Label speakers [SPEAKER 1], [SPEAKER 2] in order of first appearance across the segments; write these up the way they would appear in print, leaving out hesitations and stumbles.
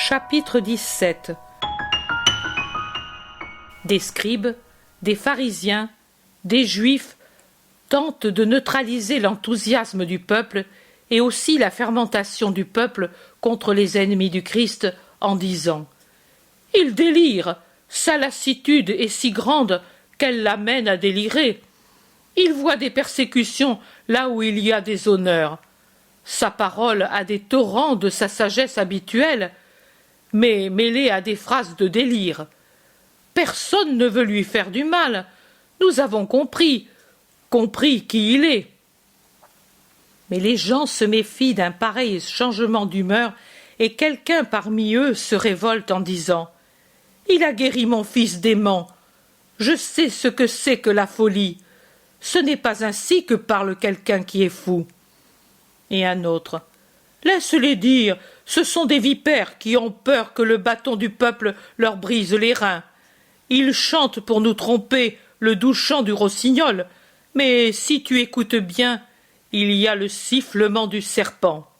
[SPEAKER 1] Chapitre 17. Des scribes, des pharisiens, des juifs tentent de neutraliser l'enthousiasme du peuple et aussi la fermentation du peuple contre les ennemis du Christ en disant « Il délire, sa lassitude est si grande qu'elle l'amène à délirer. Il voit des persécutions là où il y a des honneurs. Sa parole a des torrents de sa sagesse habituelle, mais mêlée à des phrases de délire. Personne ne veut lui faire du mal. Nous avons compris qui il est. » Mais les gens se méfient d'un pareil changement d'humeur et quelqu'un parmi eux se révolte en disant « Il a guéri mon fils dément. Je sais ce que c'est que la folie. Ce n'est pas ainsi que parle quelqu'un qui est fou. » Et un autre « Laisse-les dire, ce sont des vipères qui ont peur que le bâton du peuple leur brise les reins. Ils chantent pour nous tromper le doux chant du rossignol, mais si tu écoutes bien, il y a le sifflement du serpent. »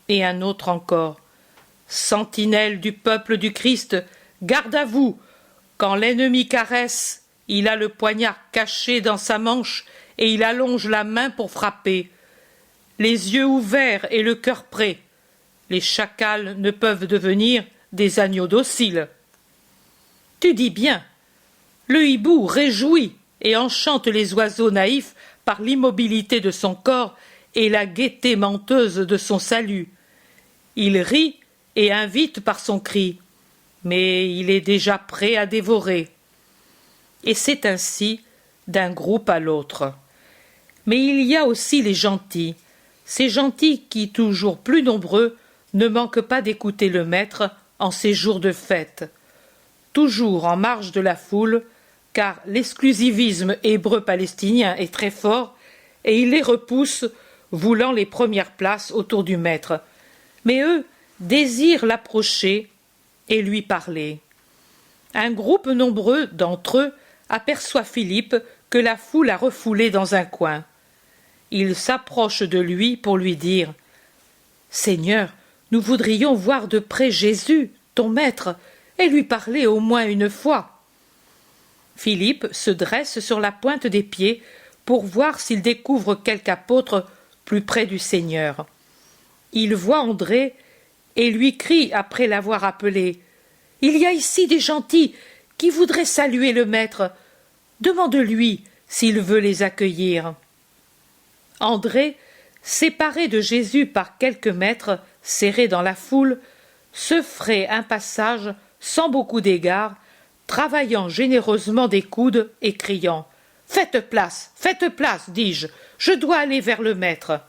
[SPEAKER 1] Et un autre encore « Sentinelle du peuple du Christ, garde à vous, quand l'ennemi caresse, il a le poignard caché dans sa manche et il allonge la main pour frapper. Les yeux ouverts et le cœur prêt, les chacals ne peuvent devenir des agneaux dociles. » Tu dis bien, le hibou réjouit et enchante les oiseaux naïfs par l'immobilité de son corps et la gaieté menteuse de son salut. Il rit et invite par son cri, mais il est déjà prêt à dévorer. Et c'est ainsi d'un groupe à l'autre. Mais il y a aussi les gentils, ces gentils qui, toujours plus nombreux, ne manquent pas d'écouter le maître en ces jours de fête. Toujours en marge de la foule, car l'exclusivisme hébreu-palestinien est très fort, et il les repousse, voulant les premières places autour du maître. Mais eux désirent l'approcher et lui parler. Un groupe nombreux d'entre eux aperçoit Philippe que la foule a refoulé dans un coin. Il s'approche de lui pour lui dire « Seigneur, nous voudrions voir de près Jésus, ton maître, et lui parler au moins une fois. » Philippe se dresse sur la pointe des pieds pour voir s'il découvre quelque apôtre plus près du Seigneur. Il voit André et lui crie après l'avoir appelé « Il y a ici des gentils qui voudraient saluer le maître. Demande-lui s'il veut les accueillir. » André, séparé de Jésus par quelques mètres, serré dans la foule, se fraye un passage sans beaucoup d'égards, travaillant généreusement des coudes et criant « Faites place, dis-je, je dois aller vers le maître. »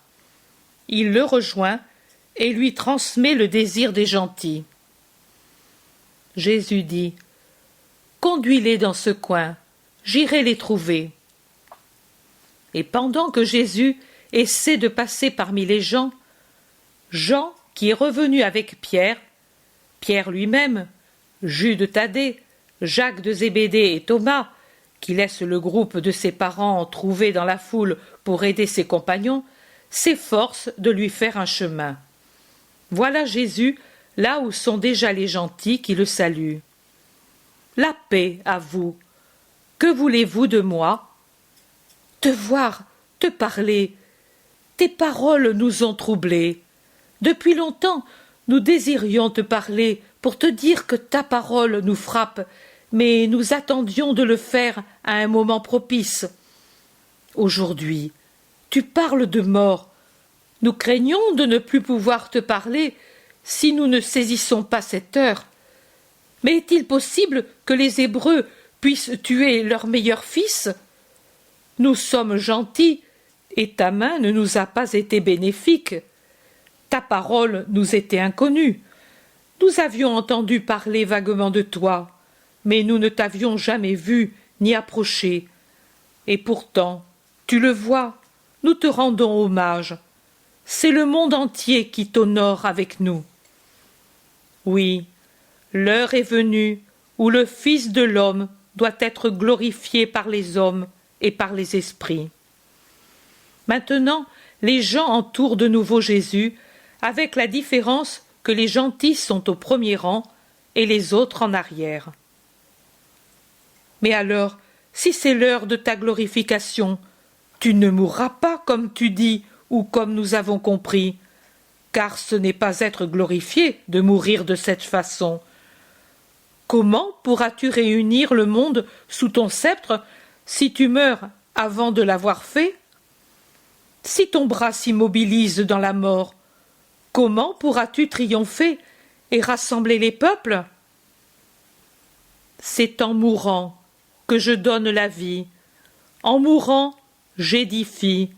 [SPEAKER 1] Il le rejoint et lui transmet le désir des gentils. Jésus dit « Conduis-les dans ce coin, j'irai les trouver. » Et pendant que Jésus essaie de passer parmi les gens, Jean, qui est revenu avec Pierre lui-même, Jude Thaddée, Jacques de Zébédée et Thomas, qui laisse le groupe de ses parents trouvé dans la foule pour aider ses compagnons, s'efforce de lui faire un chemin. Voilà Jésus là où sont déjà les gentils qui le saluent. « La paix à vous. Que voulez-vous de moi ? » ?»« Te voir, te parler. Tes paroles nous ont troublés. Depuis longtemps, nous désirions te parler pour te dire que ta parole nous frappe, mais nous attendions de le faire à un moment propice. Aujourd'hui, tu parles de mort. Nous craignons de ne plus pouvoir te parler si nous ne saisissons pas cette heure. Mais est-il possible que les Hébreux puissent tuer leur meilleur fils ? Nous sommes gentils, et ta main ne nous a pas été bénéfique. Ta parole nous était inconnue. Nous avions entendu parler vaguement de toi, mais nous ne t'avions jamais vu ni approché. Et pourtant, tu le vois, nous te rendons hommage. C'est le monde entier qui t'honore avec nous. Oui, l'heure est venue où le Fils de l'homme doit être glorifié par les hommes et par les esprits. Maintenant, les gens entourent de nouveau Jésus, avec la différence que les gentils sont au premier rang et les autres en arrière. Mais alors, si c'est l'heure de ta glorification, tu ne mourras pas comme tu dis ou comme nous avons compris, car ce n'est pas être glorifié de mourir de cette façon. Comment pourras-tu réunir le monde sous ton sceptre si tu meurs avant de l'avoir fait? Si ton bras s'immobilise dans la mort, comment pourras-tu triompher et rassembler les peuples? C'est en mourant que je donne la vie. En mourant, j'édifie.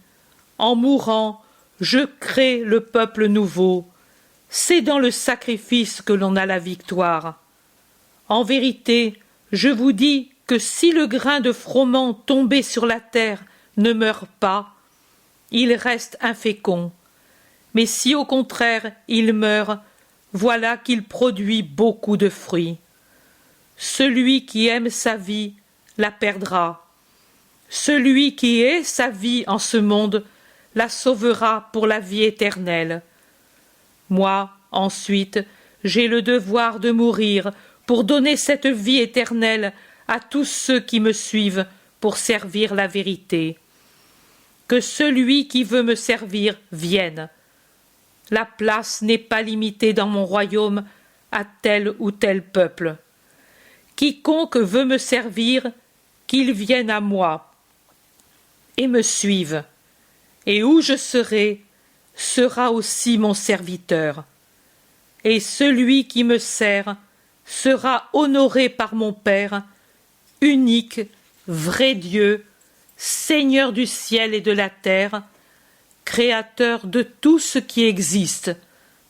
[SPEAKER 1] En mourant, je crée le peuple nouveau. C'est dans le sacrifice que l'on a la victoire. En vérité, je vous dis que si le grain de froment tombé sur la terre ne meurt pas, il reste infécond. Mais si au contraire il meurt, voilà qu'il produit beaucoup de fruits. Celui qui aime sa vie la perdra. Celui qui hait sa vie en ce monde la sauvera pour la vie éternelle. Moi, ensuite, j'ai le devoir de mourir pour donner cette vie éternelle à tous ceux qui me suivent pour servir la vérité. Que celui qui veut me servir vienne. La place n'est pas limitée dans mon royaume à tel ou tel peuple. Quiconque veut me servir, qu'il vienne à moi et me suive. Et où je serai, sera aussi mon serviteur. Et celui qui me sert sera honoré par mon Père, unique, vrai Dieu, Seigneur du ciel et de la terre, Créateur de tout ce qui existe,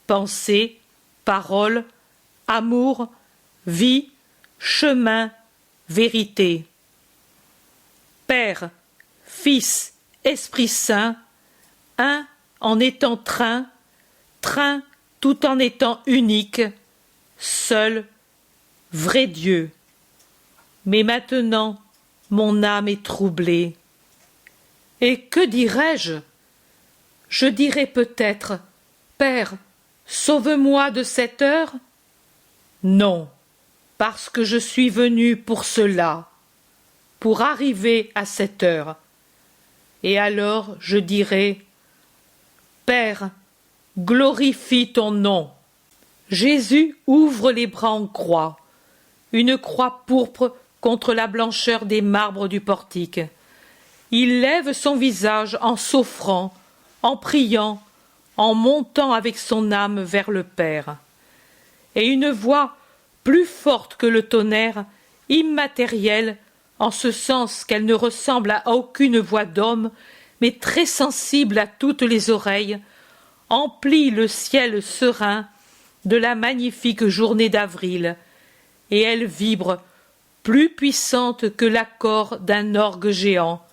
[SPEAKER 1] pensée, parole, amour, vie, chemin, vérité. Père, Fils, Esprit Saint, un en étant train, train tout en étant unique, seul, vrai Dieu. Mais maintenant, mon âme est troublée. Et que dirais-je? Je dirais peut-être, Père, sauve-moi de cette heure? Non, parce que je suis venu pour cela, pour arriver à cette heure. Et alors je dirai, Père, glorifie ton nom. Jésus ouvre les bras en croix, une croix pourpre contre la blancheur des marbres du portique. Il lève son visage en s'offrant, en priant, en montant avec son âme vers le Père. Et une voix plus forte que le tonnerre, immatérielle, en ce sens qu'elle ne ressemble à aucune voix d'homme, mais très sensible à toutes les oreilles, emplit le ciel serein de la magnifique journée d'avril, et elle vibre, plus puissante que l'accord d'un orgue géant,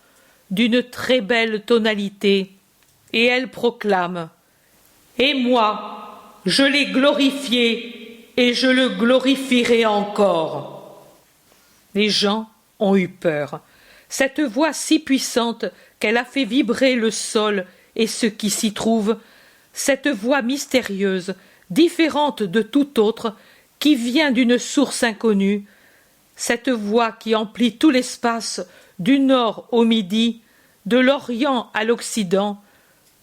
[SPEAKER 1] d'une très belle tonalité, et elle proclame « Et moi, je l'ai glorifié, et je le glorifierai encore. » Les gens ont eu peur. Cette voix si puissante qu'elle a fait vibrer le sol et ce qui s'y trouve, cette voix mystérieuse, différente de toute autre, qui vient d'une source inconnue, cette voix qui emplit tout l'espace du nord au midi, de l'Orient à l'Occident,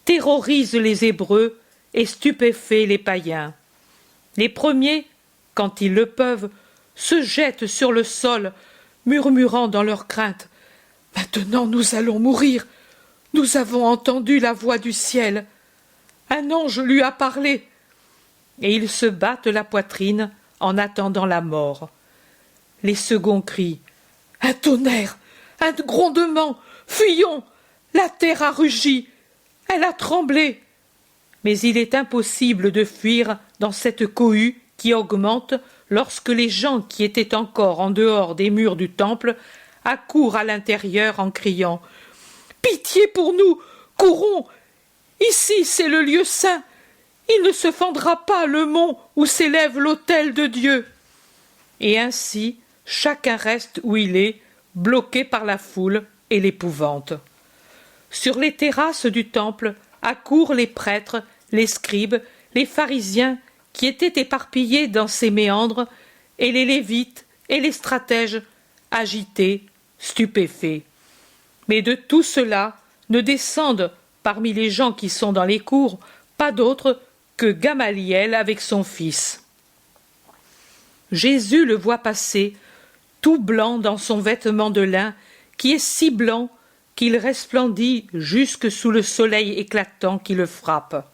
[SPEAKER 1] terrorise les Hébreux et stupéfait les païens. Les premiers, quand ils le peuvent, se jettent sur le sol, murmurant dans leur crainte « Maintenant nous allons mourir, nous avons entendu la voix du ciel, un ange lui a parlé. » Et ils se battent la poitrine en attendant la mort. Les seconds crient « Un tonnerre, un grondement, fuyons, la terre a rugi, elle a tremblé. » Mais il est impossible de fuir dans cette cohue qui augmente lorsque les gens qui étaient encore en dehors des murs du temple accourent à l'intérieur en criant « Pitié pour nous, courons, ici c'est le lieu saint, il ne se fendra pas le mont où s'élève l'autel de Dieu. » Et ainsi, chacun reste où il est, bloqué par la foule et l'épouvante. Sur les terrasses du temple accourent les prêtres, les scribes, les pharisiens qui étaient éparpillés dans ces méandres, et les Lévites et les stratèges agités, stupéfaits. Mais de tout cela ne descendent, parmi les gens qui sont dans les cours, pas d'autres que Gamaliel avec son fils. Jésus le voit passer, tout blanc dans son vêtement de lin, qui est si blanc qu'il resplendit jusque sous le soleil éclatant qui le frappe.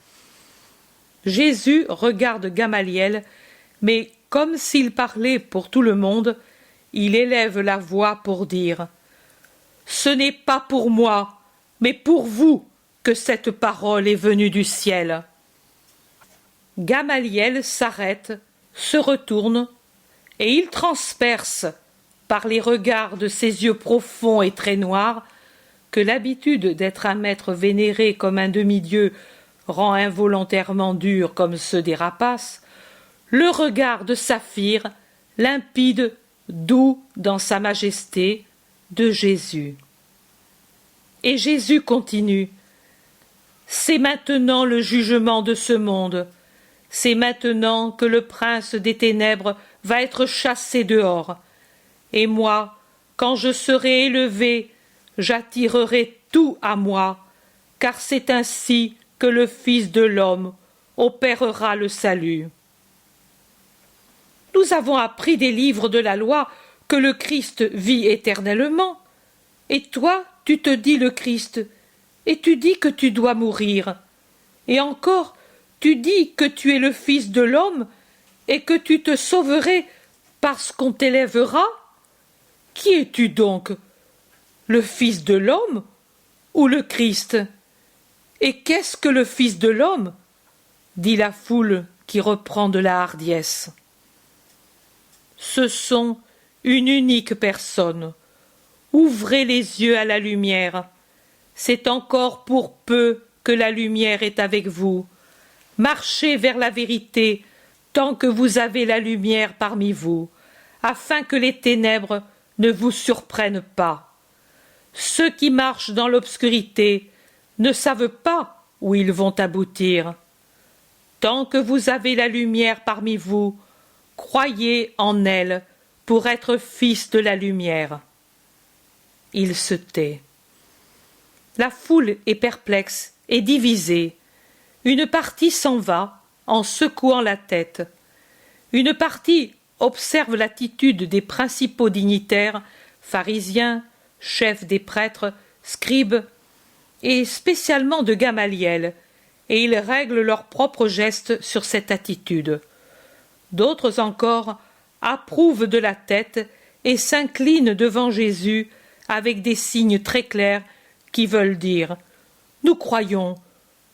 [SPEAKER 1] Jésus regarde Gamaliel, mais comme s'il parlait pour tout le monde, il élève la voix pour dire « Ce n'est pas pour moi, mais pour vous que cette parole est venue du ciel. » Gamaliel s'arrête, se retourne, et il transperce, par les regards de ses yeux profonds et très noirs, que l'habitude d'être un maître vénéré comme un demi-dieu rend involontairement dur comme ceux des rapaces, le regard de saphir, limpide, doux dans sa majesté, de Jésus. Et Jésus continue. C'est maintenant le jugement de ce monde. C'est maintenant que le prince des ténèbres va être chassé dehors. Et moi, quand je serai élevé, j'attirerai tout à moi, car c'est ainsi que le Fils de l'homme opérera le salut. Nous avons appris des livres de la loi que le Christ vit éternellement. Et toi, tu te dis le Christ, et tu dis que tu dois mourir. Et encore, tu dis que tu es le Fils de l'homme, et que tu te sauverais parce qu'on t'élèvera. Qui es-tu donc? Le Fils de l'homme ou le Christ? Et qu'est-ce que le Fils de l'homme? Dit la foule qui reprend de la hardiesse. Ce sont une unique personne. Ouvrez les yeux à la lumière. C'est encore pour peu que la lumière est avec vous. Marchez vers la vérité tant que vous avez la lumière parmi vous, afin que les ténèbres ne vous surprennent pas. Ceux qui marchent dans l'obscurité ne savent pas où ils vont aboutir. Tant que vous avez la lumière parmi vous, croyez en elle pour être fils de la lumière. Il se tait. La foule est perplexe et divisée. Une partie s'en va en secouant la tête. Une partie observe l'attitude des principaux dignitaires, pharisiens, chefs des prêtres, scribes, et spécialement de Gamaliel, et ils règlent leurs propres gestes sur cette attitude. D'autres encore approuvent de la tête et s'inclinent devant Jésus avec des signes très clairs qui veulent dire « Nous croyons,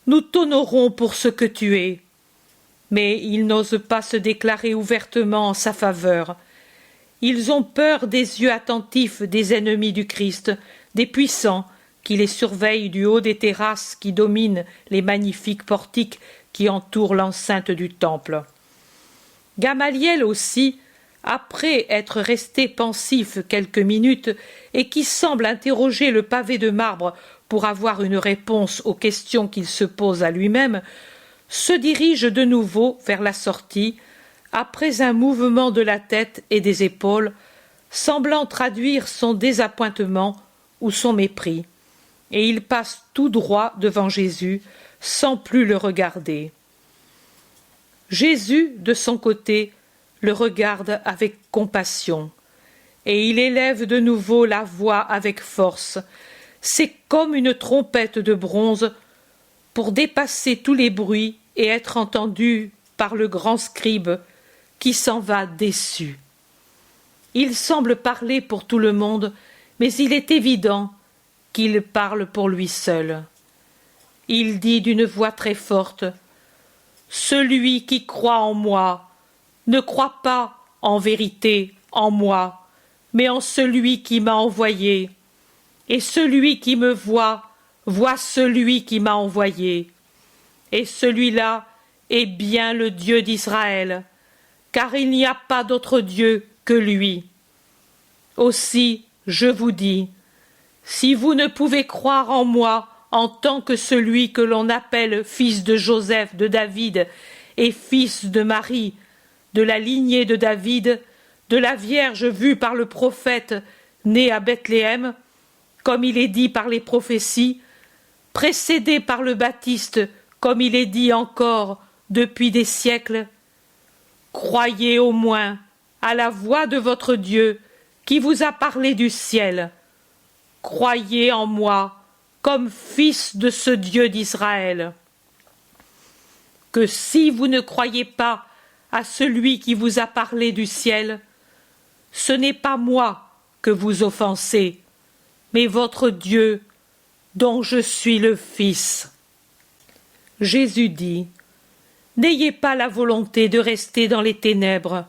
[SPEAKER 1] nous t'honorons pour ce que tu es ». Mais ils n'osent pas se déclarer ouvertement en sa faveur. Ils ont peur des yeux attentifs des ennemis du Christ, des puissants qui les surveillent du haut des terrasses qui dominent les magnifiques portiques qui entourent l'enceinte du temple. Gamaliel aussi, après être resté pensif quelques minutes et qui semble interroger le pavé de marbre pour avoir une réponse aux questions qu'il se pose à lui-même, se dirige de nouveau vers la sortie, après un mouvement de la tête et des épaules, semblant traduire son désappointement ou son mépris, et il passe tout droit devant Jésus, sans plus le regarder. Jésus, de son côté, le regarde avec compassion, et il élève de nouveau la voix avec force. C'est comme une trompette de bronze pour dépasser tous les bruits et être entendu par le grand scribe qui s'en va déçu. Il semble parler pour tout le monde, mais il est évident qu'il parle pour lui seul. Il dit d'une voix très forte « Celui qui croit en moi ne croit pas en vérité en moi, mais en celui qui m'a envoyé. Et celui qui me voit celui qui m'a envoyé. Et celui-là est bien le Dieu d'Israël, car il n'y a pas d'autre Dieu que lui. Aussi, je vous dis, si vous ne pouvez croire en moi en tant que celui que l'on appelle fils de Joseph, de David, et fils de Marie, de la lignée de David, de la Vierge vue par le prophète, née à Bethléem, comme il est dit par les prophéties, précédé par le Baptiste, comme il est dit encore depuis des siècles. Croyez au moins à la voix de votre Dieu qui vous a parlé du ciel. Croyez en moi comme fils de ce Dieu d'Israël. Que si vous ne croyez pas à celui qui vous a parlé du ciel, ce n'est pas moi que vous offensez, mais votre Dieu, dont je suis le Fils. Jésus dit, « N'ayez pas la volonté de rester dans les ténèbres.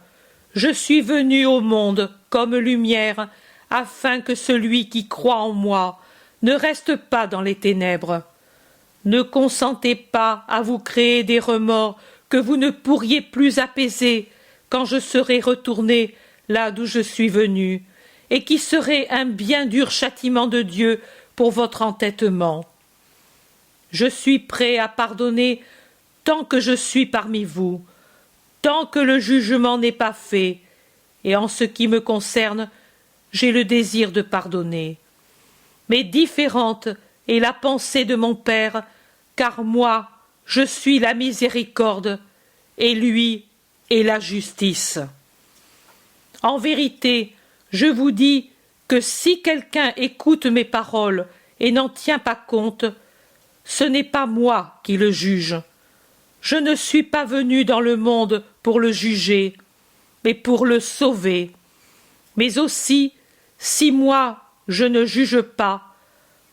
[SPEAKER 1] Je suis venu au monde comme lumière, afin que celui qui croit en moi ne reste pas dans les ténèbres. Ne consentez pas à vous créer des remords que vous ne pourriez plus apaiser quand je serai retourné là d'où je suis venu, et qui serait un bien dur châtiment de Dieu pour votre entêtement. Je suis prêt à pardonner tant que je suis parmi vous, tant que le jugement n'est pas fait, et en ce qui me concerne, j'ai le désir de pardonner. Mais différente est la pensée de mon Père, car moi, je suis la miséricorde, et lui est la justice. En vérité, je vous dis que si quelqu'un écoute mes paroles et n'en tient pas compte, ce n'est pas moi qui le juge. Je ne suis pas venu dans le monde pour le juger, mais pour le sauver. Mais aussi, si moi je ne juge pas,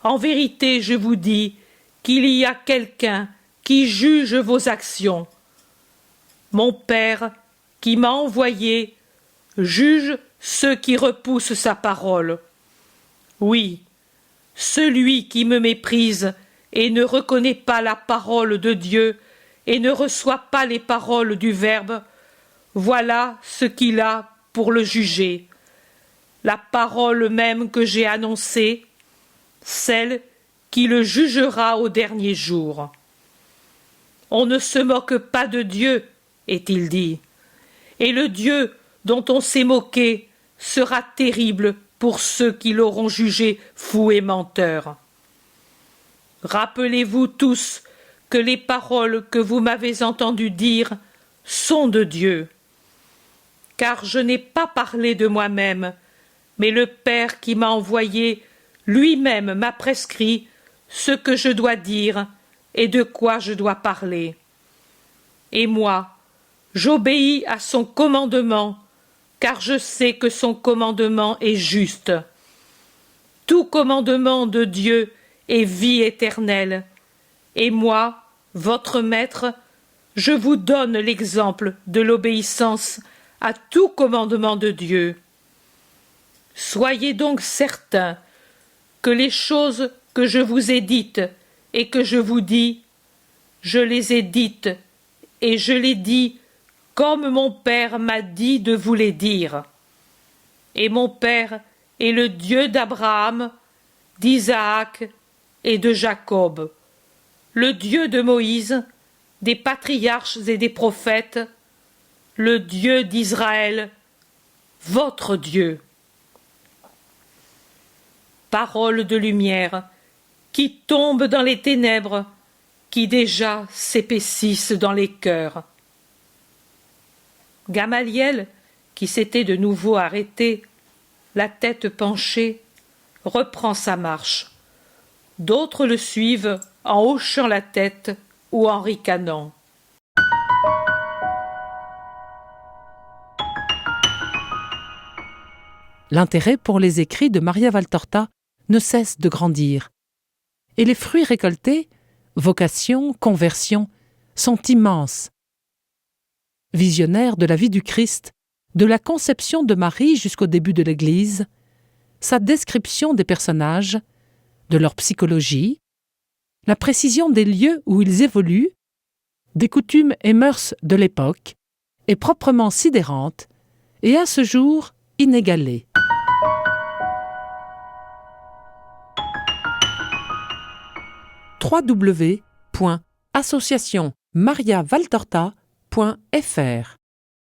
[SPEAKER 1] en vérité je vous dis qu'il y a quelqu'un qui juge vos actions. Mon Père, qui m'a envoyé, juge ceux qui repoussent sa parole. Oui, celui qui me méprise et ne reconnaît pas la parole de Dieu et ne reçoit pas les paroles du Verbe, voilà ce qu'il a pour le juger. La parole même que j'ai annoncée, celle qui le jugera au dernier jour. On ne se moque pas de Dieu, est-il dit, et le Dieu dont on s'est moqué sera terrible pour ceux qui l'auront jugé fou et menteur. Rappelez-vous tous que les paroles que vous m'avez entendu dire sont de Dieu. Car je n'ai pas parlé de moi-même, mais le Père qui m'a envoyé lui-même m'a prescrit ce que je dois dire et de quoi je dois parler. Et moi, j'obéis à son commandement, car je sais que son commandement est juste. Tout commandement de Dieu est vie éternelle, et moi, votre maître, je vous donne l'exemple de l'obéissance à tout commandement de Dieu. Soyez donc certains que les choses que je vous ai dites et que je vous dis, je les ai dites et je les dis comme mon Père m'a dit de vous les dire. Et mon Père est le Dieu d'Abraham, d'Isaac et de Jacob, le Dieu de Moïse, des patriarches et des prophètes, le Dieu d'Israël, votre Dieu. Parole de lumière, qui tombe dans les ténèbres, qui déjà s'épaississent dans les cœurs. Gamaliel, qui s'était de nouveau arrêté, la tête penchée, reprend sa marche. D'autres le suivent en hochant la tête ou en ricanant.
[SPEAKER 2] L'intérêt pour les écrits de Maria Valtorta ne cesse de grandir. Et les fruits récoltés, vocation, conversion, sont immenses. Visionnaire de la vie du Christ, de la conception de Marie jusqu'au début de l'Église, sa description des personnages, de leur psychologie, la précision des lieux où ils évoluent, des coutumes et mœurs de l'époque, est proprement sidérante et à ce jour inégalée. www.associationmariavaltorta.org www.radiomaria.fr.